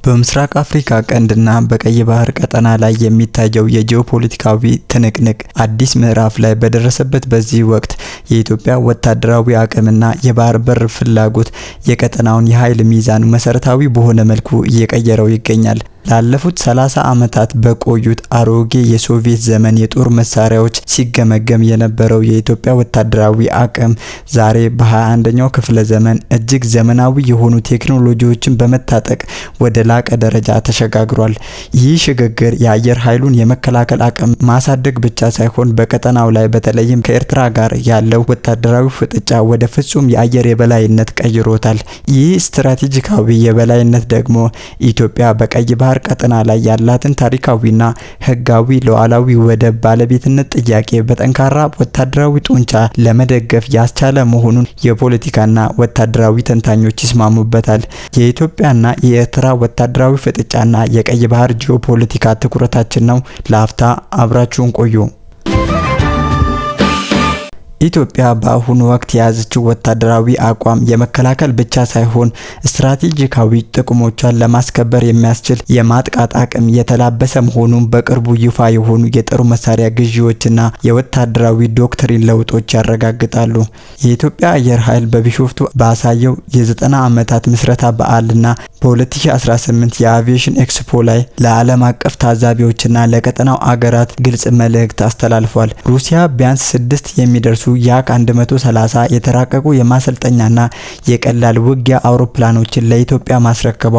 በምስራቅ አፍሪካ ቀንድና በቀይ ባህር ቀጠና ላይ የሚታየው የጂኦፖለቲካዊ ትንቅንቅ አዲስ ምዕራፍ ላይ በደረሰበት በዚህ ወቅት የኢትዮጵያ ወታደራዊ አቅምና የባህር በር ፍላጎት የቀጠናውን የኃይል ሚዛን መሰረታዊ በሆነ መልኩ እየቀየረው ይገኛል። ላለፉት 30 ዓመታት በቆዩት አሮጌ የሶቪየት ዘመን የጦር መሳሪያዎች ሲገመገም የነበረው የኢትዮጵያ ወታደራዊ አቅም ዛሬ በ21ኛው ክፍለ ዘመን እጅግ ዘመናዊ የሆኑ ቴክኖሎጂዎችን በመታጠቅ ወደ ላቀ ደረጃ ተሸጋግሯል። ይህ ሽግግር የአየር ኃይሉን የመከላከል አቅም ማሳደግ ብቻ ሳይሆን በቀጠናው ላይ በተለይም ከኤርትራ ጋር ያለው ወታደራዊ ፍጥጫ ወደ ፍጹም የአየር የበላይነት ቀይሮታል። ይህ ስትራቴጂካዊ የበላይነት ደግሞ ኢትዮጵያ በቀይ ባህር ቀጠና ላይ ያላትን ታሪካዊና ህጋዊ ሉዓላዊ ወደብ ባለቤትነት ጥያቄ በጠንካራ ወታደራዊ ጡንቻ ለመደገፍ ያስቻለ መሆኑን የፖለቲካና ወታደራዊ ተንታኞች ይስማሙበታል። የኢትዮጵያና የኤርትራ ወታደራዊ ፍጥጫና የቀይ ባህር ጂኦፖለቲካ ትኩረታችን ነው። ለአፍታ አብራችሁን ቆዩ። ኢትዮጵያ በአሁኑ ወቅት የያዘችው ወታደራዊ አቋም የመከላከል ብቻ ሳይሆን ስትራቴጂካዊ ጥቅሞቿን ለማስከበር የሚያስችል የማጥቃት አቅም የተላበሰ መሆኑን በቅርቡ ይፋ የሆኑ የጦር መሳሪያ ግዢዎችና የወታደራዊ ዶክትሪን ለውጦች ያረጋግጣሉ። የኢትዮጵያ አየር ኃይል በቢሾፍቱ ባሳየው የ90 ዓመታት ምስረታ በዓልና በ2018 የአቪዬሽን ኤክስፖ ላይ ለዓለም አቀፍ ታዛቢዎችና ለቀጠናው አገራት ግልጽ መልእክት አስተላልፏል። ሩሲያ ቢያንስ 6 የሚደርሱ ያክ 130 የተራቀቁ የማሰልጠኛና የቀላል ውጊያ አውሮፕላኖችን ለኢትዮጵያ ማስረከቧ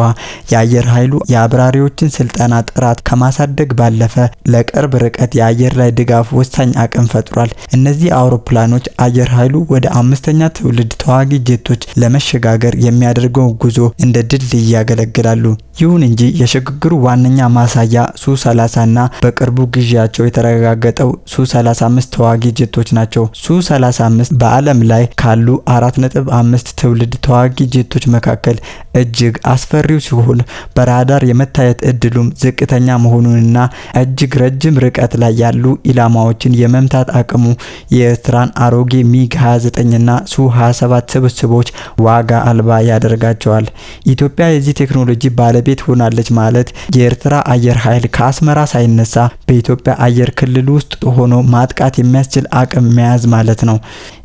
የአየር ኃይሉ የአብራሪዎችን ስልጠና ጥራት ከማሳደግ ባለፈ ለቅርብ ርቀት የአየር ላይ ድጋፍ ወሳኝ አቅም ፈጥሯል። እነዚህ አውሮፕላኖች አየር ኃይሉ ወደ 5ኛ ትውልድ ተዋጊ ጄቶች ለመሸጋገር የሚያደርገው ጉዞ እንደ ድልድይ ያገለግላሉ። ይሁን እንጂ የሽግግሩ ዋነኛ ማሳያ ሱ-30 እና በቅርቡ ግዢያቸው የተረጋገጠው ሱ-35 ተዋጊ ጄቶች ናቸው። ሱ-35 በዓለም ላይ ካሉ 4.5 ትውልድ ተዋጊ ጄቶች መካከል እጅግ አስፈሪው ሲሆን በራዳር የመታየት እድሉም ዝቅተኛ መሆኑንና እጅግ ረጅም ርቀት ላይ ያሉ ኢላማዎችን የመምታት አቅሙ የኤርትራን አሮጌ ሚግ 29ና ሱ-27 ስብስቦች ዋጋ አልባ ያደርጋቸዋል። ኢትዮጵያ የዚህ ቴክኖሎጂ ባለቤት ሆናለች ማለት የኤርትራ አየር ኃይል ከአስመራ ሳይነሳ በኢትዮጵያ አየር ክልል ውስጥ ሆኖ ማጥቃት የሚያስችል አቅም መያዝ ማለት ነው።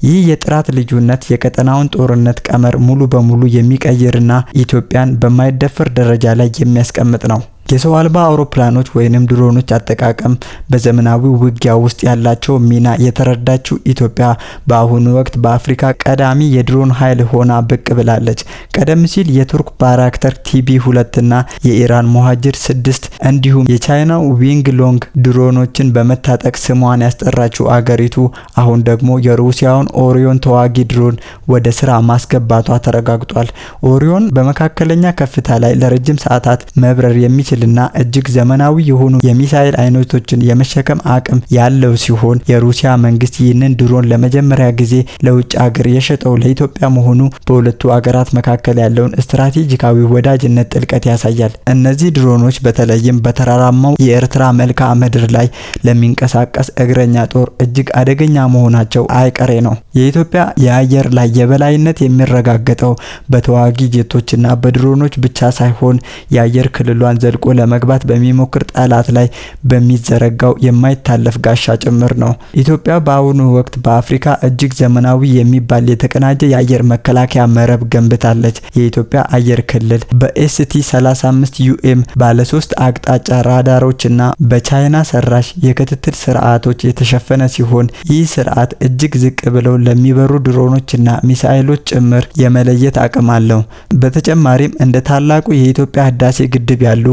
ይህ የጥራት ልዩነት የቀጠናውን ጦርነት ቀመር ሙሉ በሙሉ የሚቀይርና ኢትዮጵያን በማይደፈር ደረጃ ላይ የሚያስቀምጥ ነው። የሰው አልባ አውሮፕላኖች ወይንም ድሮኖች አጠቃቀም በዘመናዊ ውጊያ ውስጥ ያላቸው ሚና የተረዳችው ኢትዮጵያ በአሁኑ ወቅት በአፍሪካ ቀዳሚ የድሮን ኃይል ሆና ብቅ ብላለች። ቀደም ሲል የቱርክ ባራክተር ቲቢ2 እና የኢራን ሞሃጅር 6 እንዲሁም የቻይናው ዊንግ ሎንግ ድሮኖችን በመታጠቅ ስሟን ያስጠራችው አገሪቱ አሁን ደግሞ የሩሲያውን ኦሪዮን ተዋጊ ድሮን ወደ ስራ ማስገባቷ ተረጋግጧል። ኦሪዮን በመካከለኛ ከፍታ ላይ ለረጅም ሰዓታት መብረር የሚችል እና እጅግ ዘመናዊ የሆኑ የሚሳኤል አይነቶችን የመሸከም አቅም ያለው ሲሆን የሩሲያ መንግስት ይህንን ድሮን ለመጀመሪያ ጊዜ ለውጭ ሀገር የሸጠው ለኢትዮጵያ መሆኑ በሁለቱ ሀገራት መካከል ያለውን ስትራቴጂካዊ ወዳጅነት ጥልቀት ያሳያል። እነዚህ ድሮኖች በተለይም በተራራማው የኤርትራ መልክዓ ምድር ላይ ለሚንቀሳቀስ እግረኛ ጦር እጅግ አደገኛ መሆናቸው አይቀሬ ነው። የኢትዮጵያ የአየር ላይ የበላይነት የሚረጋገጠው በተዋጊ ጄቶችና በድሮኖች ብቻ ሳይሆን የአየር ክልሏን ዘልቆ ለመግባት በሚሞክር ጠላት ላይ በሚዘረጋው የማይታለፍ ጋሻ ጭምር ነው። ኢትዮጵያ በአሁኑ ወቅት በአፍሪካ እጅግ ዘመናዊ የሚባል የተቀናጀ የአየር መከላከያ መረብ ገንብታለች። የኢትዮጵያ አየር ክልል በኤስቲ-35 ዩኤም ባለ 3 አቅጣጫ ራዳሮችና በቻይና ሰራሽ የክትትል ስርዓቶች የተሸፈነ ሲሆን ይህ ስርዓት እጅግ ዝቅ ብለው ለሚበሩ ድሮኖችና ሚሳኤሎች ጭምር የመለየት አቅም አለው። በተጨማሪም እንደ ታላቁ የኢትዮጵያ ህዳሴ ግድብ ያሉ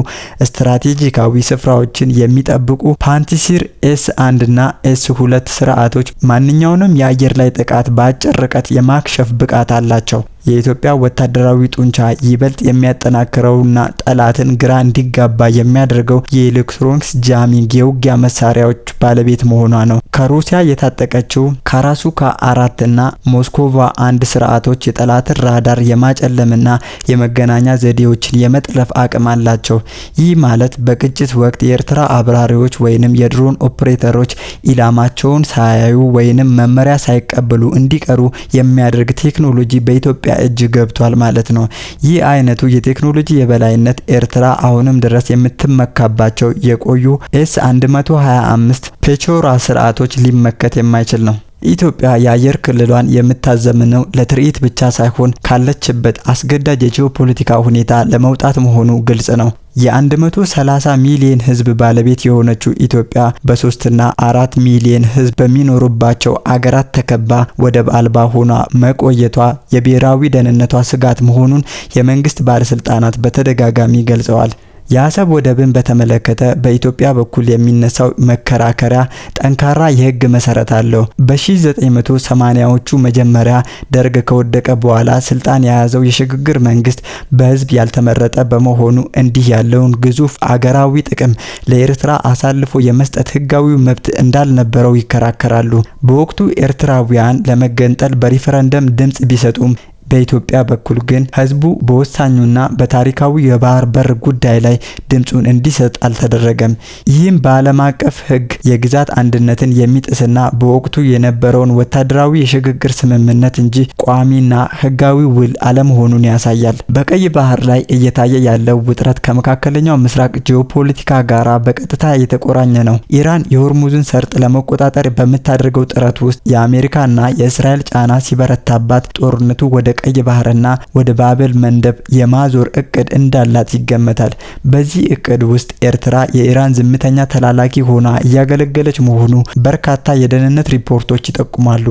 ስትራቴጂካዊ ስፍራዎችን የሚጠብቁ ፓንቲሲር ኤስ1 እና ኤስ2 ስርዓቶች ማንኛውንም የአየር ላይ ጥቃት በአጭር ርቀት የማክሸፍ ብቃት አላቸው። የኢትዮጵያ ወታደራዊ ጡንቻ ይበልጥ የሚያጠናክረውና ጠላትን ግራ እንዲጋባ የሚያደርገው የኤሌክትሮኒክስ ጃሚንግ የውጊያ መሳሪያዎች ባለቤት መሆኗ ነው። ከሩሲያ የታጠቀችው ካራሱካ 4 እና ሞስኮቫ 1 ስርዓቶች የጠላትን ራዳር የማጨለምና የመገናኛ ዘዴዎችን የመጥለፍ አቅም አላቸው። ይህ ማለት በግጭት ወቅት የኤርትራ አብራሪዎች ወይንም የድሮን ኦፕሬተሮች ኢላማቸውን ሳያዩ ወይንም መመሪያ ሳይቀበሉ እንዲቀሩ የሚያደርግ ቴክኖሎጂ በኢትዮጵያ በኢትዮጵያ እጅ ገብቷል ማለት ነው። ይህ አይነቱ የቴክኖሎጂ የበላይነት ኤርትራ አሁንም ድረስ የምትመካባቸው የቆዩ ኤስ-125 ፔቾራ ስርዓቶች ሊመከት የማይችል ነው። ኢትዮጵያ የአየር ክልሏን የምታዘምነው ለትርኢት ብቻ ሳይሆን ካለችበት አስገዳጅ የጂኦፖለቲካ ሁኔታ ለመውጣት መሆኑ ግልጽ ነው። የ130 ሚሊዮን ህዝብ ባለቤት የሆነችው ኢትዮጵያ በ3 እና 4 ሚሊዮን ህዝብ በሚኖሩባቸው አገራት ተከባ ወደብ አልባ ሆና መቆየቷ የብሔራዊ ደህንነቷ ስጋት መሆኑን የመንግስት ባለስልጣናት በተደጋጋሚ ገልጸዋል። የአሰብ ወደብን በተመለከተ በኢትዮጵያ በኩል የሚነሳው መከራከሪያ ጠንካራ የህግ መሰረት አለው። በ1980ዎቹ መጀመሪያ ደርግ ከወደቀ በኋላ ስልጣን የያዘው የሽግግር መንግስት በህዝብ ያልተመረጠ በመሆኑ እንዲህ ያለውን ግዙፍ አገራዊ ጥቅም ለኤርትራ አሳልፎ የመስጠት ህጋዊ መብት እንዳልነበረው ይከራከራሉ። በወቅቱ ኤርትራውያን ለመገንጠል በሪፈረንደም ድምጽ ቢሰጡም በኢትዮጵያ በኩል ግን ህዝቡ በወሳኙና በታሪካዊ የባህር በር ጉዳይ ላይ ድምጹን እንዲሰጥ አልተደረገም። ይህም በዓለም አቀፍ ህግ የግዛት አንድነትን የሚጥስና በወቅቱ የነበረውን ወታደራዊ የሽግግር ስምምነት እንጂ ቋሚና ህጋዊ ውል አለመሆኑን ያሳያል። በቀይ ባህር ላይ እየታየ ያለው ውጥረት ከመካከለኛው ምስራቅ ጂኦፖለቲካ ጋራ በቀጥታ የተቆራኘ ነው። ኢራን የሆርሙዝን ሰርጥ ለመቆጣጠር በምታደርገው ጥረት ውስጥ የአሜሪካና የእስራኤል ጫና ሲበረታባት ጦርነቱ ወደ ቀይ ባህርና ወደ ባቤል መንደብ የማዞር እቅድ እንዳላት ይገመታል። በዚህ እቅድ ውስጥ ኤርትራ የኢራን ዝምተኛ ተላላኪ ሆና እያገለገለች መሆኑ በርካታ የደህንነት ሪፖርቶች ይጠቁማሉ።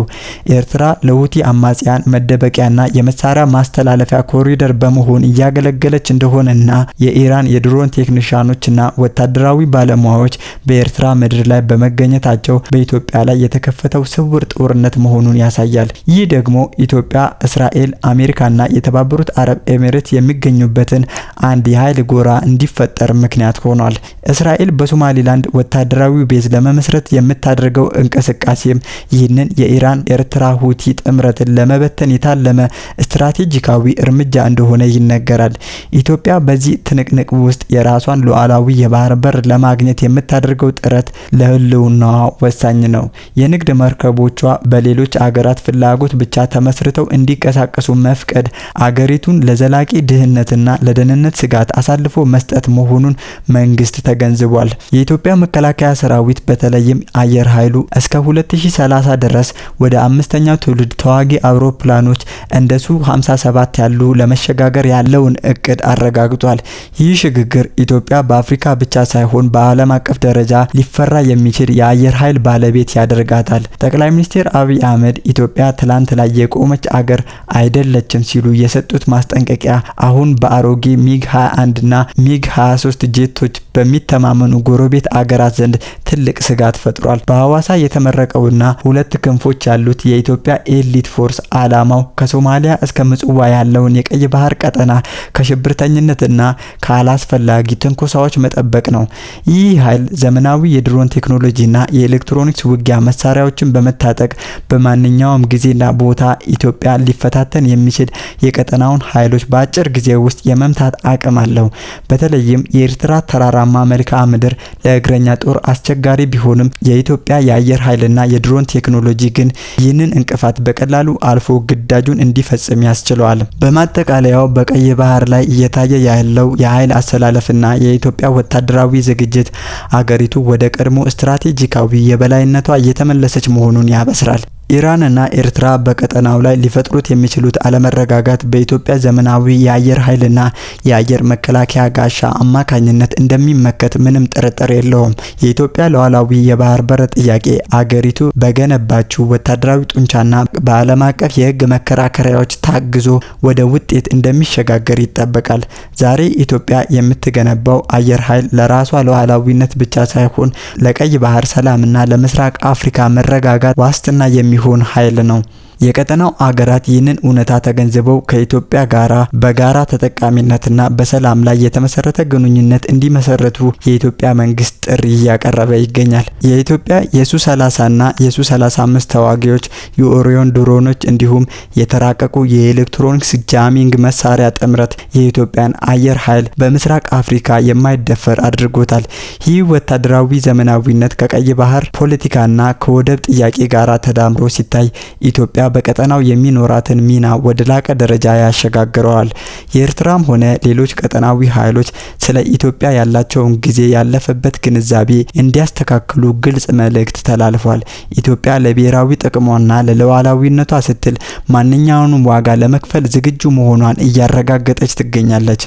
ኤርትራ ለሁቲ አማጽያን መደበቂያና የመሳሪያ ማስተላለፊያ ኮሪደር በመሆን እያገለገለች እንደሆነና የኢራን የድሮን ቴክኒሻኖችና ወታደራዊ ባለሙያዎች በኤርትራ ምድር ላይ በመገኘታቸው በኢትዮጵያ ላይ የተከፈተው ስውር ጦርነት መሆኑን ያሳያል። ይህ ደግሞ ኢትዮጵያ፣ እስራኤል፣ አሜሪካና የተባበሩት አረብ ኤሚሬት የሚገኙበትን አንድ የኃይል ጎራ እንዲፈጠር ምክንያት ሆኗል። እስራኤል በሶማሊላንድ ወታደራዊ ቤዝ ለመመስረት የምታደርገው እንቅስቃሴም ይህንን የኢራን ኤርትራ ሁቲ ጥምረትን ለመበተን የታለመ ስትራቴጂካዊ እርምጃ እንደሆነ ይነገራል። ኢትዮጵያ በዚህ ትንቅንቅ ውስጥ የራሷን ሉዓላዊ የባህር በር ለማግኘት የምታደርገው ጥረት ለህልውናዋ ወሳኝ ነው። የንግድ መርከቦቿ በሌሎች አገራት ፍላጎት ብቻ ተመስርተው እንዲንቀሳቀሱ መፍቀድ አገሪቱን ለዘላቂ ድህነትና ለደህንነት ስጋት አሳልፎ መስጠት መሆኑን መንግስት ተገንዝቧል። የኢትዮጵያ መከላከያ ሰራዊት በተለይም አየር ኃይሉ እስከ 2030 ድረስ ወደ 5ኛው ትውልድ ተዋጊ አውሮፕላኖች እንደ ሱ-57 ያሉ ለመሸጋገር ያለውን እቅድ አረጋግጧል። ይህ ሽግግር ኢትዮጵያ በአፍሪካ ብቻ ሳይሆን በዓለም አቀፍ ደረጃ ሊፈራ የሚችል የአየር ኃይል ባለቤት ያደርጋታል። ጠቅላይ ሚኒስትር አብይ አህመድ ኢትዮጵያ ትላንት ላይ የቆመች አገር አይደለችም ሲሉ የሰጡት ማስጠንቀቂያ አሁን በአሮጌ ሚግ 21 እና ሚግ 23 ጄቶች በሚተማመኑ ጎረቤት አገራት ዘንድ ትልቅ ስጋት ፈጥሯል። በሐዋሳ የተመረቀውና 2 ክንፎች ያሉት የኢትዮጵያ ኤሊት ፎርስ ዓላማው ከሶማሊያ እስከ ምጽዋ ያለውን የቀይ ባህር ቀጠና ከሽብርተኝነትና ካላስፈላጊ ትንኮሳዎች መጠበቅ ነው። ይህ ኃይል ዘመናዊ የድሮን ቴክኖሎጂና የኤሌክትሮኒክስ ውጊያ መሳሪያዎችን በመታጠቅ በማንኛውም ጊዜና ቦታ ኢትዮጵያ ሊፈታተን የሚችል የቀጠናውን ኃይሎች በአጭር ጊዜ ውስጥ የመምታት አቅም አለው። በተለይም የኤርትራ ተራራማ መልክዓ ምድር ለእግረኛ ጦር አስቸጋሪ ቢሆንም የኢትዮጵያ የአየር ኃይልና የድሮን ቴክኖሎጂ ግን ይህንን እንቅፋት በቀላሉ አልፎ ግዳጁን እንዲፈጽም ያስችለዋል። በማጠቃለያው በቀይ ባህር ላይ እየታየ ያለው የኃይል አሰላለፍና የኢትዮጵያ ወታደራዊ ዝግጅት አገሪቱ ወደ ቀድሞ ስትራቴጂካዊ የበላይነቷ እየተመለሰች መሆኑን ያበስራል። ኢራንና ኤርትራ በቀጠናው ላይ ሊፈጥሩት የሚችሉት አለመረጋጋት በኢትዮጵያ ዘመናዊ የአየር ኃይልና የአየር መከላከያ ጋሻ አማካኝነት እንደሚመከት ምንም ጥርጥር የለውም። የኢትዮጵያ ሉዓላዊ የባህር በር ጥያቄ አገሪቱ በገነባችው ወታደራዊ ጡንቻና በዓለም አቀፍ የሕግ መከራከሪያዎች ታግዞ ወደ ውጤት እንደሚሸጋገር ይጠበቃል። ዛሬ ኢትዮጵያ የምትገነባው አየር ኃይል ለራሷ ሉዓላዊነት ብቻ ሳይሆን ለቀይ ባህር ሰላምና ለምስራቅ አፍሪካ መረጋጋት ዋስትና የሚሆን ኃይል ነው። የቀጠናው አገራት ይህንን እውነታ ተገንዝበው ከኢትዮጵያ ጋራ በጋራ ተጠቃሚነትና በሰላም ላይ የተመሰረተ ግንኙነት እንዲመሰረቱ የኢትዮጵያ መንግስት ጥሪ እያቀረበ ይገኛል። የኢትዮጵያ የሱ-30ና የሱ-35 ተዋጊዎች የኦሪዮን ድሮኖች እንዲሁም የተራቀቁ የኤሌክትሮኒክስ ጃሚንግ መሳሪያ ጥምረት የኢትዮጵያን አየር ኃይል በምስራቅ አፍሪካ የማይደፈር አድርጎታል። ይህ ወታደራዊ ዘመናዊነት ከቀይ ባህር ፖለቲካና ከወደብ ጥያቄ ጋራ ተዳምሮ ሲታይ ኢትዮጵያ በቀጠናው የሚኖራትን ሚና ወደ ላቀ ደረጃ ያሸጋግረዋል። የኤርትራም ሆነ ሌሎች ቀጠናዊ ኃይሎች ስለ ኢትዮጵያ ያላቸውን ጊዜ ያለፈበት ግንዛቤ እንዲያስተካክሉ ግልጽ መልእክት ተላልፏል። ኢትዮጵያ ለብሔራዊ ጥቅሟና ለሉዓላዊነቷ ስትል ማንኛውንም ዋጋ ለመክፈል ዝግጁ መሆኗን እያረጋገጠች ትገኛለች።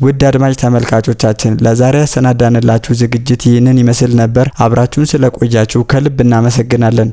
ውድ አድማጭ ተመልካቾቻችን ለዛሬ ያሰናዳንላችሁ ዝግጅት ይህንን ይመስል ነበር። አብራችሁን ስለቆያችሁ ከልብ እናመሰግናለን።